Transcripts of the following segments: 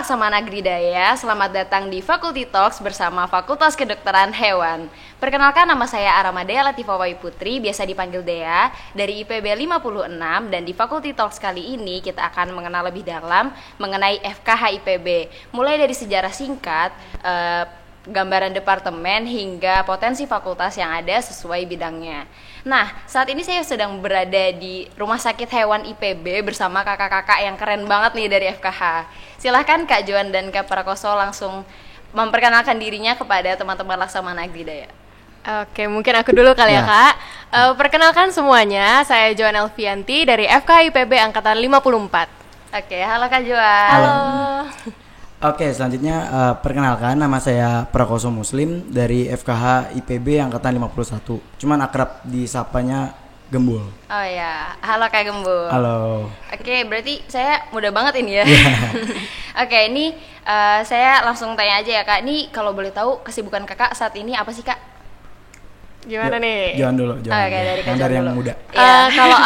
Laksamana Gridaya, selamat datang di Faculty Talks bersama Fakultas Kedokteran Hewan. Perkenalkan, nama saya Aramadea Latifawai Putri, biasa dipanggil Dea, dari IPB 56, dan di Faculty Talks kali ini kita akan mengenal lebih dalam mengenai FKH IPB. Mulai dari sejarah singkat, gambaran departemen hingga potensi fakultas yang ada sesuai bidangnya. Nah, saat ini saya sedang berada di Rumah Sakit Hewan IPB bersama kakak-kakak yang keren banget nih dari FKH. Silahkan Kak Joan dan Kak Prakoso langsung memperkenalkan dirinya kepada teman-teman Laksamana Gridaya. Oke, mungkin aku dulu kali ya Kak. Perkenalkan semuanya, saya Joan Elvianti dari FKH IPB Angkatan 54. Oke, halo Kak Joan. Halo. Oke, selanjutnya perkenalkan, nama saya Prakoso Muslim dari FKH IPB Angkatan 51. Cuman akrab disapanya Gembul. Oh ya, halo Kak Gembul. Halo. Oke, berarti saya muda banget ini ya. Oke, ini saya langsung tanya aja ya Kak. Ini kalau boleh tahu kesibukan Kakak saat ini apa sih Kak? Gimana nih? Jangan dulu, jangan. Oke, dari Kak Yang dari Joan yang dulu. muda. Kalau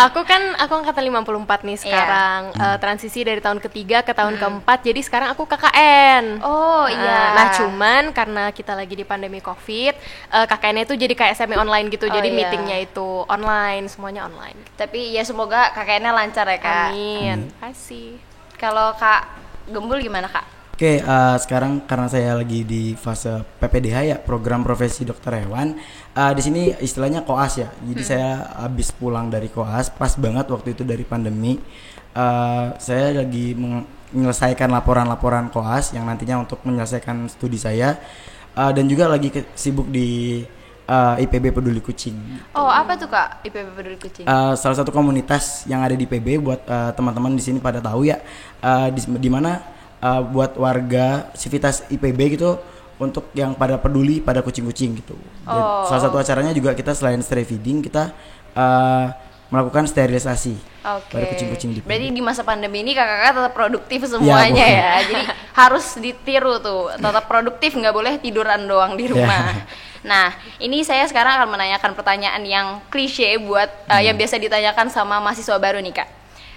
aku angkatan 54 nih sekarang. Transisi dari tahun ketiga ke tahun keempat. Jadi sekarang aku KKN. Oh iya. Nah, cuman karena kita lagi di pandemi Covid, KKN itu jadi kayak semi online gitu. Oh, jadi iya. meetingnya itu online, semuanya online. Tapi ya semoga KKN-nya lancar ya Kak. Amin. Kasih. Kalau Kak Gembul gimana Kak? Oke, sekarang karena saya lagi di fase PPDH ya, program profesi dokter hewan. Di sini istilahnya koas ya. Jadi saya habis pulang dari koas, pas banget waktu itu dari pandemi. Saya lagi menyelesaikan laporan-laporan koas yang nantinya untuk menyelesaikan studi saya. Dan juga lagi sibuk di IPB Peduli Kucing. Oh, apa tuh Kak IPB Peduli Kucing? Salah satu komunitas yang ada di PB buat teman-teman di sini pada tahu ya. Di mana buat warga Sivitas IPB gitu untuk yang pada peduli pada kucing-kucing gitu. Salah satu acaranya juga kita selain stray feeding kita melakukan sterilisasi pada kucing-kucing di PB. Berarti di masa pandemi ini kakak-kakak tetap produktif semuanya ya. Jadi harus ditiru tuh, tetap produktif, nggak boleh tiduran doang di rumah. Nah, ini saya sekarang akan menanyakan pertanyaan yang klise buat yang biasa ditanyakan sama mahasiswa baru nih Kak.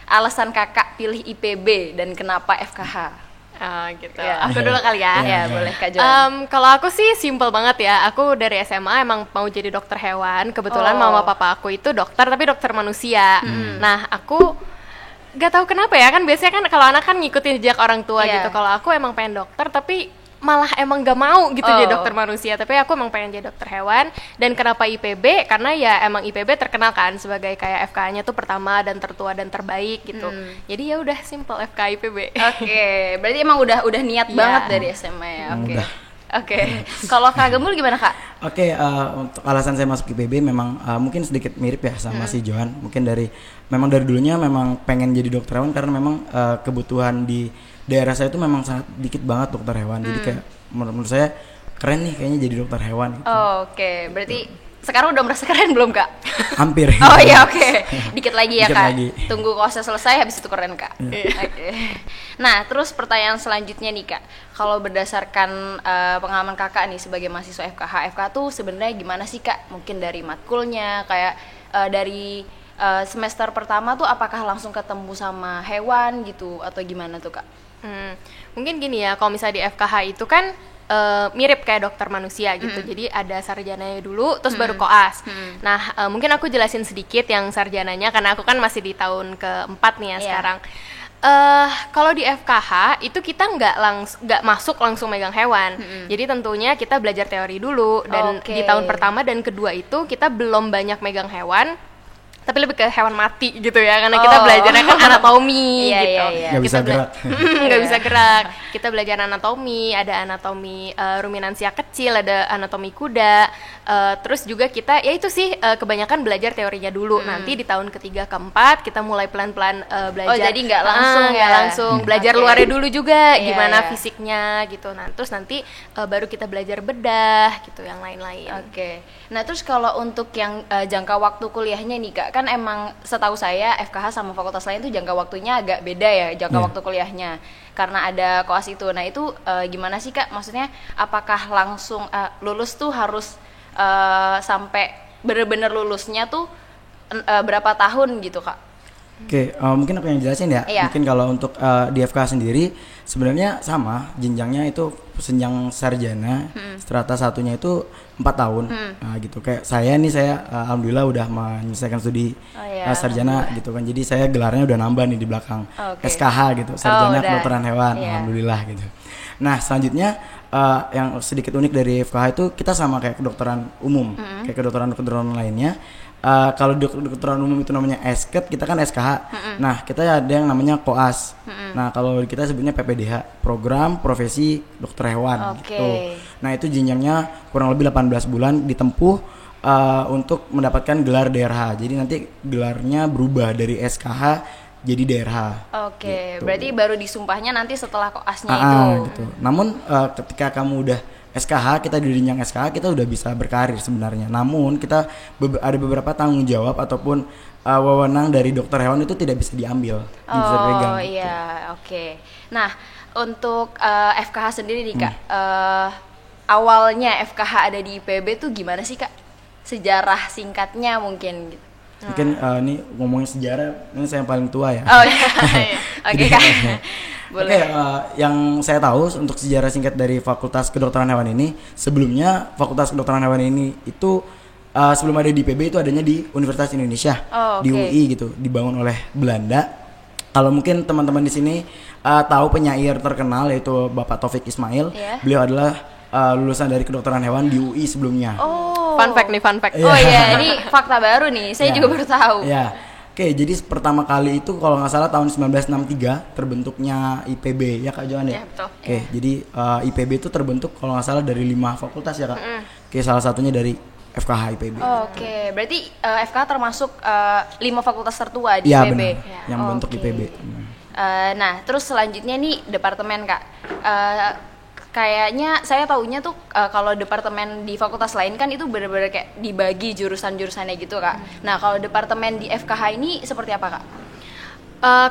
Alasan kakak pilih IPB dan kenapa FKH? Gitu. Ya. Aku dulu kali ya. Ya, boleh Kak Joan. Kalau aku sih simple banget ya. Aku dari SMA emang mau jadi dokter hewan. Kebetulan mama papa aku itu dokter, tapi dokter manusia. Nah, aku gak tahu kenapa ya, kan biasanya kan kalau anak kan ngikutin jejak orang tua gitu. Kalau aku emang pengen dokter, tapi malah emang gak mau gitu jadi dokter manusia. Tapi aku emang pengen jadi dokter hewan. Dan kenapa IPB? Karena ya emang IPB terkenal kan sebagai kayak FK-nya tuh pertama dan tertua dan terbaik gitu. Jadi ya udah simple FK IPB. Oke, berarti emang udah niat banget dari SMA ya. Oke. Kalau Kak Gembul gimana Kak? Oke, untuk alasan saya masuk IPB memang mungkin sedikit mirip ya sama si Johan. Mungkin memang dari dulunya memang pengen jadi dokter hewan karena memang kebutuhan di daerah saya itu memang sangat dikit banget dokter hewan. Jadi kayak menurut saya keren nih kayaknya jadi dokter hewan gitu. Oke, berarti sekarang udah merasa keren belum Kak? Hampir. Oh iya, oke. Dikit lagi ya Dikit Kak. lagi. Tunggu kosnya selesai habis itu keren Kak. Oke. Nah, terus pertanyaan selanjutnya nih Kak. Kalau berdasarkan pengalaman Kakak nih sebagai mahasiswa FKH tuh sebenarnya gimana sih Kak? Mungkin dari matkulnya kayak dari semester pertama tuh apakah langsung ketemu sama hewan gitu atau gimana tuh Kak? Mungkin gini ya, kalau misalnya di FKH itu kan mirip kayak dokter manusia gitu. Jadi ada sarjananya dulu, terus baru koas. Nah, mungkin aku jelasin sedikit yang sarjananya karena aku kan masih di tahun keempat nih ya sekarang. Kalau di FKH itu kita nggak masuk langsung megang hewan. Jadi tentunya kita belajar teori dulu dan di tahun pertama dan kedua itu kita belum banyak megang hewan. Tapi lebih ke hewan mati gitu ya, karena kita belajarnya kan anatomi gitu. Nggak bisa gerak. Nggak bisa gerak. Kita belajar anatomi, ada anatomi ruminansia kecil, ada anatomi kuda. Terus juga kita, ya itu sih kebanyakan belajar teorinya dulu. Nanti di tahun ketiga keempat kita mulai pelan-pelan belajar. Oh jadi nggak langsung nggak langsung. Belajar luarnya dulu juga, gimana fisiknya gitu. Nah terus nanti baru kita belajar bedah gitu, yang lain-lain. Oke. Nah terus kalau untuk yang jangka waktu kuliahnya nih Kak, kan emang setahu saya FKH sama fakultas lain tuh jangka waktunya agak beda ya jangka waktu kuliahnya karena ada koas itu. Nah itu gimana sih Kak? Maksudnya apakah langsung lulus tuh harus sampai bener-bener lulusnya tuh berapa tahun gitu Kak? Oke, mungkin aku yang jelasin ya. Iya. Mungkin kalau untuk di FK sendiri sebenarnya sama jenjangnya itu jenjang sarjana. Strata satunya itu 4 tahun. Nah, gitu. Kayak saya alhamdulillah udah menyelesaikan studi Oh, iya, sarjana gitu kan. Jadi saya gelarnya udah nambah nih di belakang. Oke. SKH gitu, sarjana udah. kedokteran hewan. Iya. Alhamdulillah gitu. Nah, selanjutnya yang sedikit unik dari FKH itu kita sama kayak kedokteran umum, kayak kedokteran lainnya. Kalau kedokteran umum itu namanya esket, kita kan SKH. Nah, kita ada yang namanya koas. Nah, kalau kita sebutnya PPDH, program profesi dokter hewan Oke. gitu. Nah, itu jenjangnya kurang lebih 18 bulan ditempuh untuk mendapatkan gelar DRH. Jadi nanti gelarnya berubah dari SKH jadi DRH. Oke, gitu. berarti baru disumpahnya nanti setelah koasnya itu. Gitu. Namun ketika kamu udah SKH, kita di jenjang SKH kita udah bisa berkarir sebenarnya. Namun kita ada beberapa tanggung jawab ataupun wewenang dari dokter hewan itu tidak bisa diambil, bisa dipegang. Oh iya, oke. Nah, untuk FKH sendiri nih Kak, awalnya FKH ada di IPB tuh gimana sih Kak? Sejarah singkatnya mungkin gitu. Mungkin ini ngomongin sejarah, ini saya yang paling tua ya. Oh iya, oke Kak. Boleh. Oke, yang saya tahu untuk sejarah singkat dari Fakultas Kedokteran Hewan ini, sebelumnya Fakultas Kedokteran Hewan ini itu sebelum ada di IPB itu adanya di Universitas Indonesia, Oh, di oke. UI gitu, dibangun oleh Belanda. Kalau mungkin teman-teman di sini tahu penyair terkenal yaitu Bapak Taufik Ismail, Iya. beliau adalah lulusan dari Kedokteran Hewan di UI sebelumnya. Oh. Fun fact. Oh iya, ini fakta baru nih. Saya Ya. juga baru tahu. Ya. Oke, jadi pertama kali itu kalau nggak salah tahun 1963 terbentuknya IPB ya Kak Johan ya. Ya, betul. Oke, jadi IPB itu terbentuk kalau nggak salah dari 5 fakultas ya Kak. Oke, salah satunya dari FKH IPB. Oke, berarti FKH termasuk 5 fakultas tertua di Iya IPB. benar, yang membentuk Oke. IPB. Nah, terus selanjutnya nih departemen Kak. Kayaknya saya taunya tuh kalau departemen di fakultas lain kan itu benar-benar kayak dibagi jurusan-jurusannya gitu Kak. Nah, kalau departemen di FKH ini seperti apa Kak?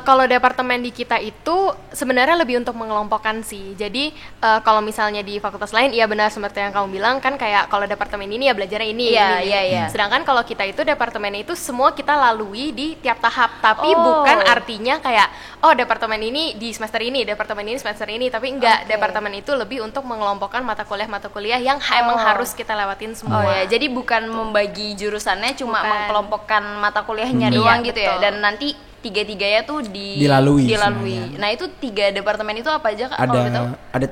Kalau departemen di kita itu sebenarnya lebih untuk mengelompokkan sih. Jadi kalau misalnya di fakultas lain, iya benar seperti yang kamu bilang kan kayak kalau departemen ini ya belajarnya ini. Iya, ini. iya, iya. Sedangkan kalau kita itu departemen itu semua kita lalui di tiap tahap. Tapi Oh. bukan artinya kayak oh departemen ini di semester ini, departemen ini semester ini. Tapi enggak, Oke. departemen itu lebih untuk mengelompokkan mata kuliah yang emang harus kita lewatin semua. Oh ya, jadi bukan membagi jurusannya, cuma Bukan. mengelompokkan mata kuliahnya Iya, doang gitu ya. betul. Dan nanti tiga-tiganya tuh Dilalui semuanya. Nah, itu 3 departemen itu apa aja Kak? Kalau boleh tahu? Ada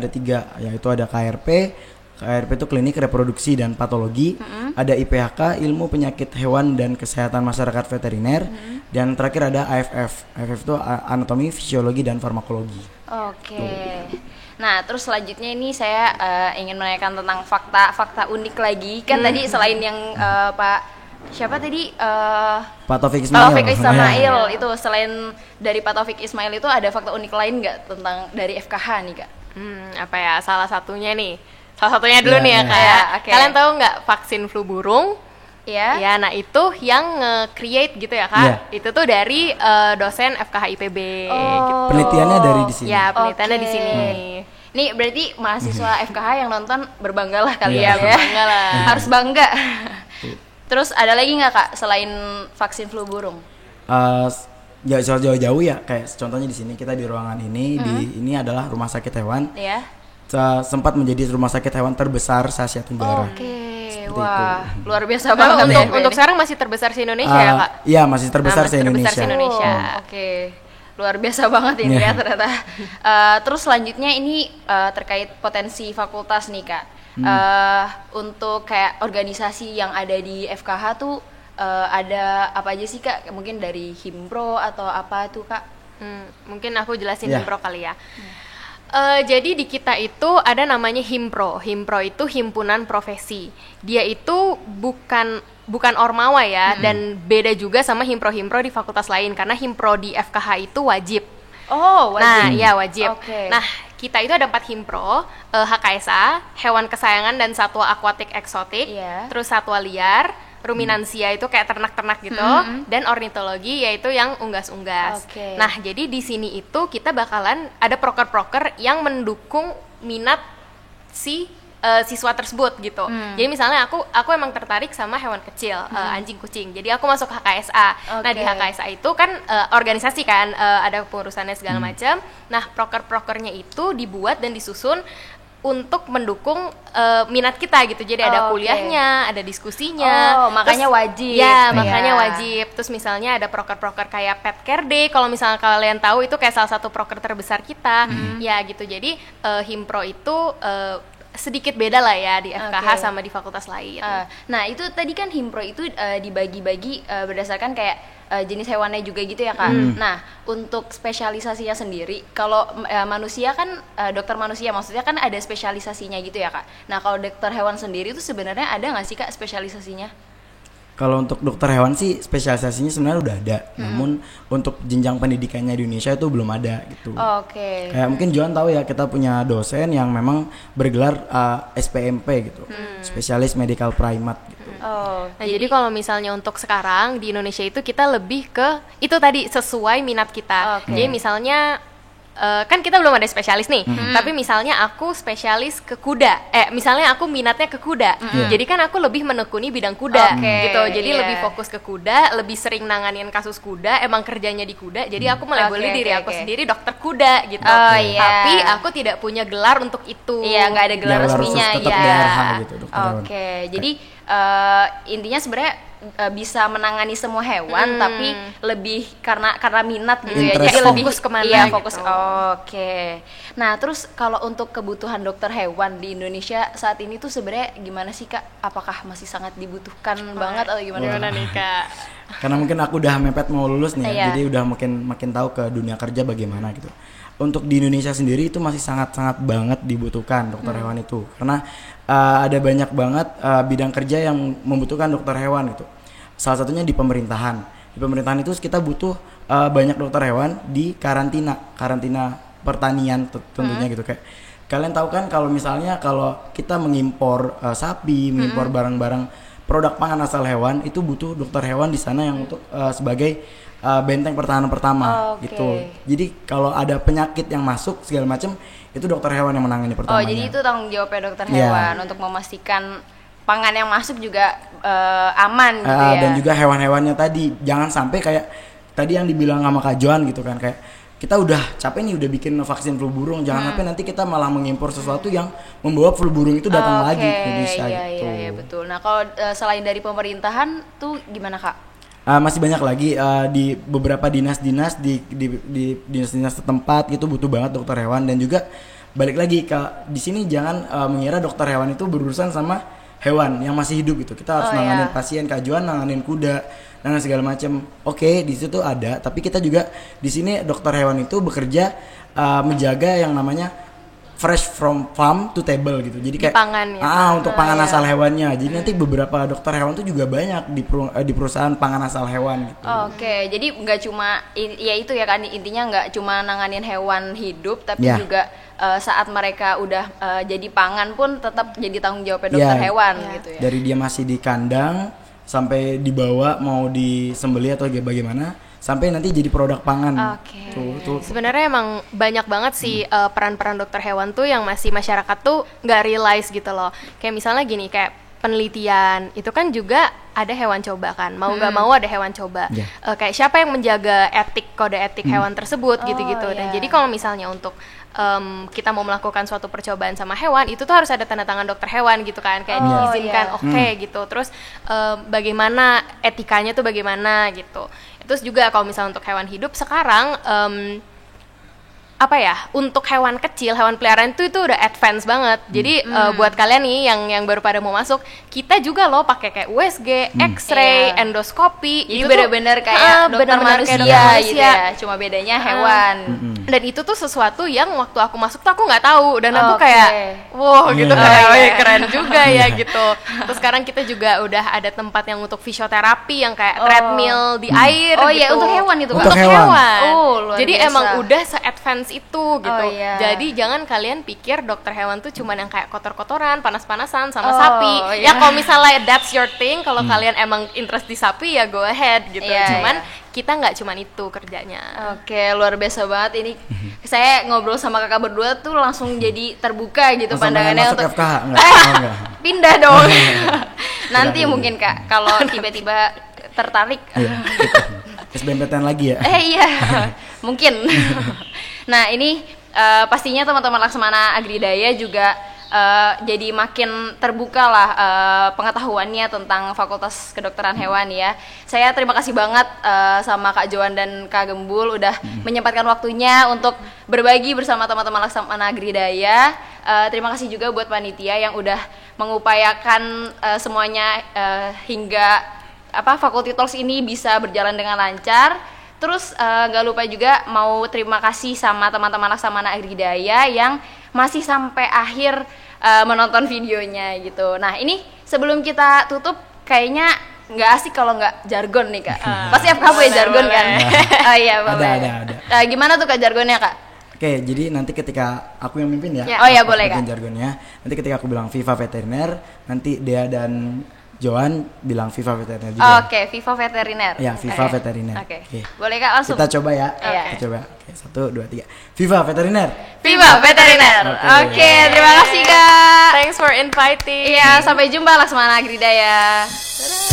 tiga, yaitu ada KRP itu klinik reproduksi dan patologi, ada IPHK ilmu penyakit hewan dan kesehatan masyarakat veteriner, dan terakhir ada AFF itu anatomi fisiologi dan farmakologi. Oke. Nah, terus selanjutnya ini saya ingin menanyakan tentang fakta unik lagi. Kan tadi selain yang Pak siapa tadi Pak Taufik Pak Ismail. Taufik Ismail Ya. itu, selain dari Pak Taufik Ismail itu ada fakta unik lain nggak tentang dari FKH nih Kak? Apa ya, salah satunya dulu Ya, nih ya ya. Kak ya. Ya, oke. Kalian tahu nggak vaksin flu burung? Ya. Ya, nah itu yang nge-create gitu ya Kak. Iya. Itu tuh dari dosen FKH IPB gitu. Penelitiannya dari di sini. Ya, penelitiannya Oke. di sini. Nih berarti mahasiswa FKH yang nonton berbanggalah kali Iya, ya. berbangga lah. Harus bangga. Terus ada lagi nggak Kak selain vaksin flu burung? Nggak jauh-jauh ya, kayak contohnya di sini kita di ruangan ini, ini adalah rumah sakit hewan. Ya. Sempat menjadi rumah sakit hewan terbesar se Asia Tenggara. Oke, Seperti wah itu. luar biasa Nah, banget ya. untuk sekarang masih terbesar di Indonesia ya Kak? Iya, masih terbesar Masih terbesar se-Indonesia. se-Indonesia. Oke, luar biasa banget ini Iya. ya ternyata. Terus selanjutnya ini terkait potensi fakultas nih Kak. Untuk kayak organisasi yang ada di FKH tuh ada apa aja sih Kak? Mungkin dari Himpro atau apa tuh Kak? Mungkin aku jelasin Ya. Himpro kali ya. Jadi di kita itu ada namanya Himpro. Himpro itu himpunan profesi. Dia itu bukan ormawa ya, dan beda juga sama himpro-himpro di fakultas lain karena himpro di FKH itu wajib. Oh, Nah, ya wajib. Oke. Nah, kita itu ada 4 himpro, HKSA, hewan kesayangan dan satwa akuatik eksotik, Iya. terus satwa liar, ruminansia itu kayak ternak-ternak gitu, dan ornitologi yaitu yang unggas-unggas. Oke. Nah, jadi di sini itu kita bakalan ada proker-proker yang mendukung minat si siswa tersebut gitu. Jadi misalnya aku emang tertarik sama hewan kecil, anjing kucing. Jadi aku masuk HKSA. Nah di HKSA itu kan organisasi kan, ada pengurusannya segala macam. Nah proker-prokernya itu dibuat dan disusun untuk mendukung minat kita gitu. Jadi ada kuliahnya, ada diskusinya. Makanya wajib. Ya, makanya wajib. Terus misalnya ada proker-proker kayak Pet Care Day. Kalau misalnya kalian tahu itu kayak salah satu proker terbesar kita. Ya gitu. Jadi Himpro itu sedikit beda lah ya di FKH sama di fakultas lain. Nah itu tadi kan Himpro itu dibagi-bagi berdasarkan kayak jenis hewannya juga gitu ya Kak. Nah untuk spesialisasinya sendiri, kalau manusia kan dokter manusia maksudnya kan ada spesialisasinya gitu ya Kak. Nah kalau dokter hewan sendiri itu sebenarnya ada nggak sih Kak spesialisasinya? Kalau untuk dokter hewan sih spesialisasinya sebenarnya udah ada, namun untuk jenjang pendidikannya di Indonesia itu belum ada gitu. Kayak mungkin Johan tahu ya, kita punya dosen yang memang bergelar SPMP gitu, spesialis medical primate gitu. Nah jadi kalau misalnya untuk sekarang di Indonesia itu kita lebih ke itu tadi sesuai minat kita. Jadi misalnya kan kita belum ada spesialis nih, tapi misalnya aku spesialis ke kuda, misalnya aku minatnya ke kuda, jadi kan aku lebih menekuni bidang kuda, gitu, jadi lebih fokus ke kuda, lebih sering nanganin kasus kuda, emang kerjanya di kuda, jadi aku melabeli diri aku sendiri dokter kuda, gitu. Tapi aku tidak punya gelar untuk itu. Iya, nggak ada gelar resminya, gitu, jadi intinya sebenarnya bisa menangani semua hewan tapi lebih karena minat gitu ya, jadi lebih fokus kemana fokus gitu. Nah terus kalau untuk kebutuhan dokter hewan di Indonesia saat ini tuh sebenarnya gimana sih Kak? Apakah masih sangat dibutuhkan banget atau gimana nih Kak? Karena mungkin aku udah mepet mau lulus nih ya, jadi udah makin tahu ke dunia kerja bagaimana gitu. Untuk di Indonesia sendiri itu masih sangat banget dibutuhkan dokter hewan itu, karena ada banyak banget bidang kerja yang membutuhkan dokter hewan gitu. Salah satunya di pemerintahan. Di pemerintahan itu kita butuh banyak dokter hewan di karantina pertanian tentunya gitu. Kayak kalian tahu kan kalau misalnya kalau kita mengimpor sapi, mengimpor barang-barang produk pangan asal hewan, itu butuh dokter hewan di sana yang untuk sebagai benteng pertahanan pertama gitu. Jadi kalau ada penyakit yang masuk segala macam, itu dokter hewan yang menangani pertamanya. Jadi itu tanggung jawabnya dokter hewan untuk memastikan pangan yang masuk juga aman gitu ya. Dan juga hewan-hewannya tadi jangan sampai kayak tadi yang dibilang sama Kak Johan gitu kan, kayak kita udah capek nih udah bikin vaksin flu burung, jangan sampai nanti kita malah mengimpor sesuatu yang membawa flu burung itu datang lagi ke Indonesia gitu. Iya betul. Nah kalau selain dari pemerintahan tuh gimana Kak? Masih banyak lagi di beberapa dinas-dinas di dinas-dinas setempat gitu butuh banget dokter hewan. Dan juga balik lagi di sini jangan mengira dokter hewan itu berurusan sama hewan yang masih hidup gitu. Kita harus nanganin pasien, Kak Johan nanganin kuda dan segala macam. Di situ ada, tapi kita juga di sini dokter hewan itu bekerja menjaga yang namanya fresh from farm to table gitu. Jadi kayak pangan ya. Untuk pangan asal hewannya. Jadi nanti beberapa dokter hewan itu juga banyak di perusahaan pangan asal hewan gitu. Jadi nggak cuma ya itu ya kan, intinya nggak cuma nanganin hewan hidup tapi juga saat mereka udah jadi pangan pun tetap jadi tanggung jawabnya dokter hewan gitu ya. Dari dia masih di kandang sampai dibawa mau disembelih atau bagaimana, sampai nanti jadi produk pangan. Tuh. Sebenarnya emang banyak banget sih peran-peran dokter hewan tuh yang masih masyarakat tuh nggak realize gitu loh. Kayak misalnya gini, kayak penelitian itu kan juga ada hewan coba kan, mau nggak mau ada hewan coba. Kayak siapa yang menjaga kode etik hewan tersebut gitu-gitu. Dan jadi kalau misalnya untuk kita mau melakukan suatu percobaan sama hewan, itu tuh harus ada tanda tangan dokter hewan gitu kan, kayak diizinkan gitu. Terus bagaimana etikanya tuh bagaimana gitu. Terus juga kalau misalnya untuk hewan hidup sekarang untuk hewan kecil, hewan peliharaan itu udah advance banget. Jadi buat kalian nih yang baru pada mau masuk, kita juga loh pakai kayak USG, X-ray, endoskopi. Jadi benar-benar kayak dokter manusia gitu ya, cuma bedanya hewan. Dan itu tuh sesuatu yang waktu aku masuk tuh aku nggak tahu, dan aku kayak gitu kayak keren juga ya gitu. Terus sekarang kita juga udah ada tempat yang untuk fisioterapi yang kayak treadmill di air gitu. Untuk hewan itu. Untuk hewan. Jadi emang udah se-advance seintens itu gitu. iya. Jadi jangan kalian pikir dokter hewan tuh cuman yang kayak kotor-kotoran, panas-panasan sama Oh, sapi. iya. Ya kalau misalnya that's your thing, kalau kalian emang interest di sapi ya go ahead gitu. Iya, Cuman iya. kita nggak cuman itu kerjanya. Oke, luar biasa banget ini. Saya ngobrol sama kakak berdua tuh langsung jadi terbuka gitu Langsung pandangannya masuk untuk FKH enggak? Oh, enggak. pindah dong. Nanti Tidak, mungkin Kak, kalau tiba-tiba tertarik. Iya, gitu. SBMPTN lagi ya. Iya, mungkin. Nah ini pastinya teman-teman Laksamana Agridaya juga jadi makin terbuka lah pengetahuannya tentang Fakultas Kedokteran Hewan ya. Saya terima kasih banget sama Kak Joan dan Kak Gembul udah menyempatkan waktunya untuk berbagi bersama teman-teman Laksamana Agridaya. Terima kasih juga buat panitia yang udah mengupayakan semuanya hingga Faculty Talks ini bisa berjalan dengan lancar. Terus nggak lupa juga mau terima kasih sama teman-teman Laksamana Agridaya yang masih sampai akhir menonton videonya gitu. Nah ini sebelum kita tutup kayaknya nggak asik kalau nggak jargon nih Kak. Pasti FKB ya jargon kan? Oh iya boleh. Ada. Gimana tuh Kak jargonnya Kak? Oke, jadi nanti ketika aku yang mimpin ya. Oh iya, aku boleh, bikin Kak. jargonnya. Nanti ketika aku bilang Viva Veteriner, nanti Dea dan Joan bilang Viva Veteriner juga. Oke, Viva Veteriner. Ya, Viva Veteriner. Oke. Oke. Boleh Kak langsung. Kita coba ya. Iya. Kita coba. Oke, 1, 2, 3. Viva Veteriner. Viva Veteriner. Oke, terima kasih Kak. Thanks for inviting. Iya, sampai jumpa Laksamana Agridaya. Dadah.